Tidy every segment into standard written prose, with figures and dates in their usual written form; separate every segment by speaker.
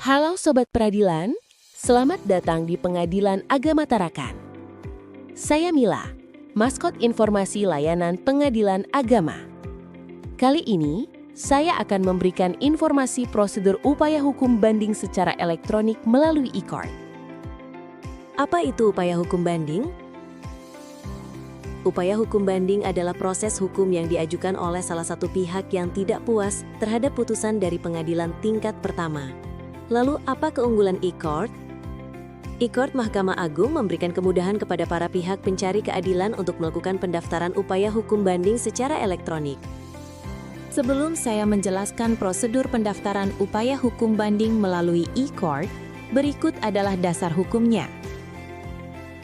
Speaker 1: Halo Sobat Peradilan, selamat datang di Pengadilan Agama Tarakan. Saya Mila, maskot informasi layanan Pengadilan Agama. Kali ini, saya akan memberikan informasi prosedur upaya hukum banding secara elektronik melalui e-court.
Speaker 2: Apa itu upaya hukum banding? Upaya hukum banding adalah proses hukum yang diajukan oleh salah satu pihak yang tidak puas terhadap putusan dari pengadilan tingkat pertama. Lalu, apa keunggulan e-court? E-court Mahkamah Agung memberikan kemudahan kepada para pihak pencari keadilan untuk melakukan pendaftaran upaya hukum banding secara elektronik.
Speaker 3: Sebelum saya menjelaskan prosedur pendaftaran upaya hukum banding melalui e-court, berikut adalah dasar hukumnya.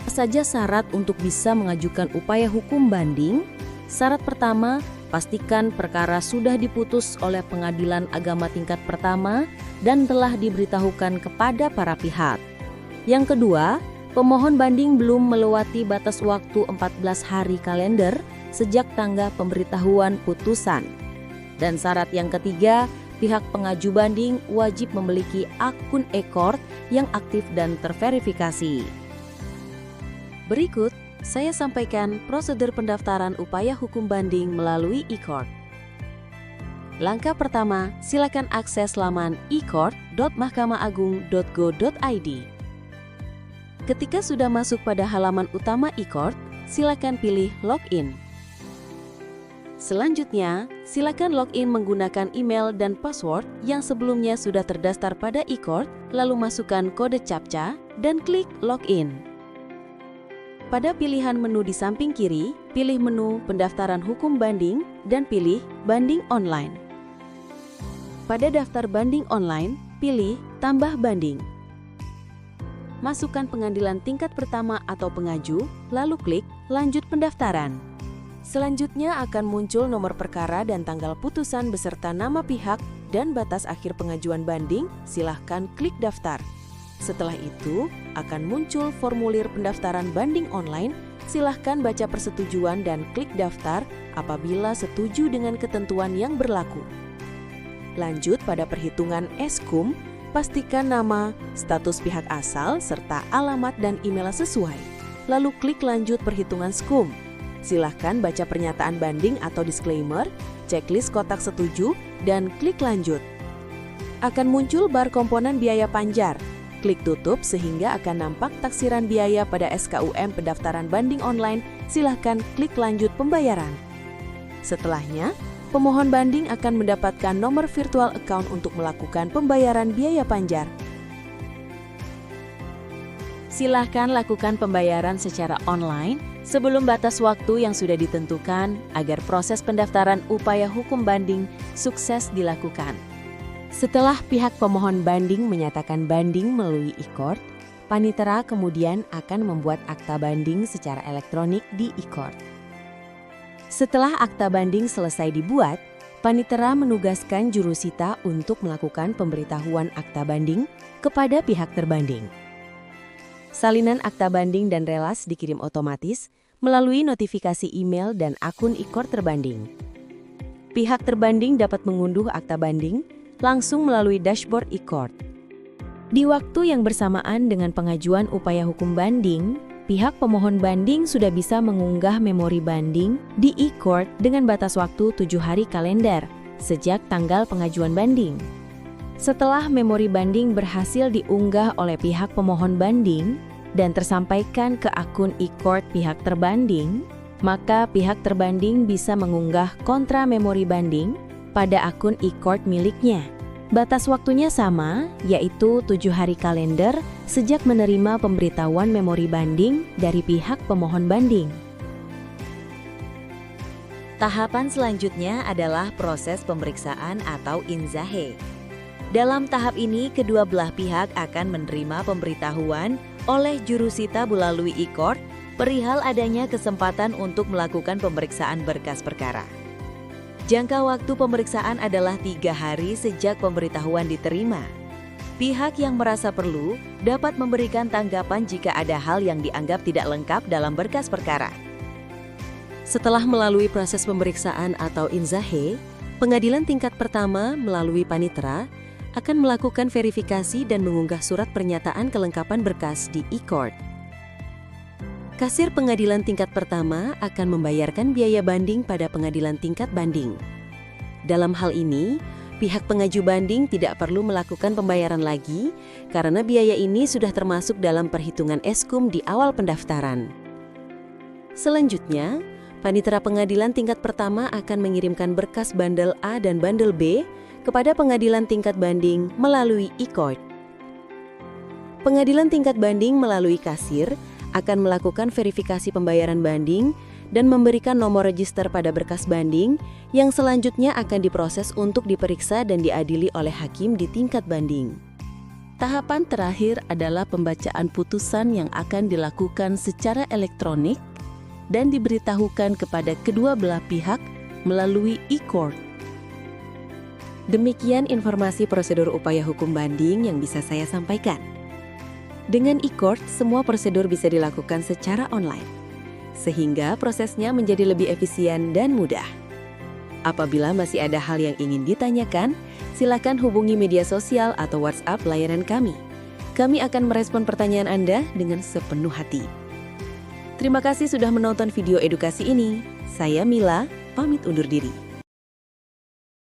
Speaker 1: Saja syarat untuk bisa mengajukan upaya hukum banding. Syarat pertama, pastikan perkara sudah diputus oleh pengadilan agama tingkat pertama dan telah diberitahukan kepada para pihak. Yang kedua, pemohon banding belum melewati batas waktu 14 hari kalender sejak tanggal pemberitahuan putusan. Dan syarat yang ketiga, pihak pengaju banding wajib memiliki akun e-court yang aktif dan terverifikasi. Berikut, saya sampaikan prosedur pendaftaran upaya hukum banding melalui e-court. Langkah pertama, silakan akses laman e-court.mahkamaagung.go.id. Ketika sudah masuk pada halaman utama e-court, silakan pilih login. Selanjutnya, silakan login menggunakan email dan password yang sebelumnya sudah terdaftar pada e-court, lalu masukkan kode CAPTCHA dan klik login. Pada pilihan menu di samping kiri, pilih menu pendaftaran hukum banding dan pilih banding online. Pada daftar banding online, pilih tambah banding. Masukkan pengadilan tingkat pertama atau pengaju, lalu klik lanjut pendaftaran. Selanjutnya akan muncul nomor perkara dan tanggal putusan beserta nama pihak dan batas akhir pengajuan banding, silahkan klik daftar. Setelah itu, akan muncul formulir pendaftaran banding online, silahkan baca persetujuan dan klik daftar apabila setuju dengan ketentuan yang berlaku. Lanjut pada perhitungan SKUM, pastikan nama, status pihak asal, serta alamat dan email sesuai. Lalu klik lanjut perhitungan SKUM. Silahkan baca pernyataan banding atau disclaimer, checklist kotak setuju, dan klik lanjut. Akan muncul bar komponen biaya panjar. Klik tutup sehingga akan nampak taksiran biaya pada SKUM pendaftaran banding online, silahkan klik lanjut pembayaran. Setelahnya, pemohon banding akan mendapatkan nomor virtual account untuk melakukan pembayaran biaya panjar. Silahkan lakukan pembayaran secara online sebelum batas waktu yang sudah ditentukan agar proses pendaftaran upaya hukum banding sukses dilakukan. Setelah pihak pemohon banding menyatakan banding melalui e-court, panitera kemudian akan membuat akta banding secara elektronik di e-court. Setelah akta banding selesai dibuat, panitera menugaskan jurusita untuk melakukan pemberitahuan akta banding kepada pihak terbanding. Salinan akta banding dan relas dikirim otomatis melalui notifikasi email dan akun e-court terbanding. Pihak terbanding dapat mengunduh akta banding langsung melalui dashboard e-court. Di waktu yang bersamaan dengan pengajuan upaya hukum banding, pihak pemohon banding sudah bisa mengunggah memori banding di e-court dengan batas waktu 7 hari kalender sejak tanggal pengajuan banding. Setelah memori banding berhasil diunggah oleh pihak pemohon banding dan tersampaikan ke akun e-court pihak terbanding, maka pihak terbanding bisa mengunggah kontra memori banding pada akun e-court miliknya. Batas waktunya sama, yaitu 7 hari kalender sejak menerima pemberitahuan memori banding dari pihak pemohon banding.
Speaker 2: Tahapan selanjutnya adalah proses pemeriksaan atau inzahe. Dalam tahap ini, kedua belah pihak akan menerima pemberitahuan oleh jurusita melalui e-court perihal adanya kesempatan untuk melakukan pemeriksaan berkas perkara. Jangka waktu pemeriksaan adalah 3 hari sejak pemberitahuan diterima. Pihak yang merasa perlu dapat memberikan tanggapan jika ada hal yang dianggap tidak lengkap dalam berkas perkara.
Speaker 1: Setelah melalui proses pemeriksaan atau inzahe, pengadilan tingkat pertama melalui panitera
Speaker 2: akan melakukan verifikasi dan mengunggah surat pernyataan kelengkapan berkas di e-court. Kasir pengadilan tingkat pertama akan membayarkan biaya banding pada pengadilan tingkat banding. Dalam hal ini, pihak pengaju banding tidak perlu melakukan pembayaran lagi karena biaya ini sudah termasuk dalam perhitungan eskum di awal pendaftaran. Selanjutnya, panitera pengadilan tingkat pertama akan mengirimkan berkas bandel A dan bandel B kepada pengadilan tingkat banding melalui e-court. Pengadilan tingkat banding melalui kasir akan melakukan verifikasi pembayaran banding dan memberikan nomor register pada berkas banding yang selanjutnya akan diproses untuk diperiksa dan diadili oleh hakim di tingkat banding.
Speaker 1: Tahapan terakhir adalah pembacaan putusan yang akan dilakukan secara elektronik dan diberitahukan kepada kedua belah pihak melalui e-court.
Speaker 2: Demikian informasi prosedur upaya hukum banding yang bisa saya sampaikan. Dengan e-court, semua prosedur bisa dilakukan secara online, sehingga prosesnya menjadi lebih efisien dan mudah. Apabila masih ada hal yang ingin ditanyakan, silakan hubungi media sosial atau WhatsApp layanan kami. Kami akan merespon pertanyaan Anda dengan sepenuh hati. Terima kasih sudah menonton video edukasi ini. Saya Mila, pamit undur diri.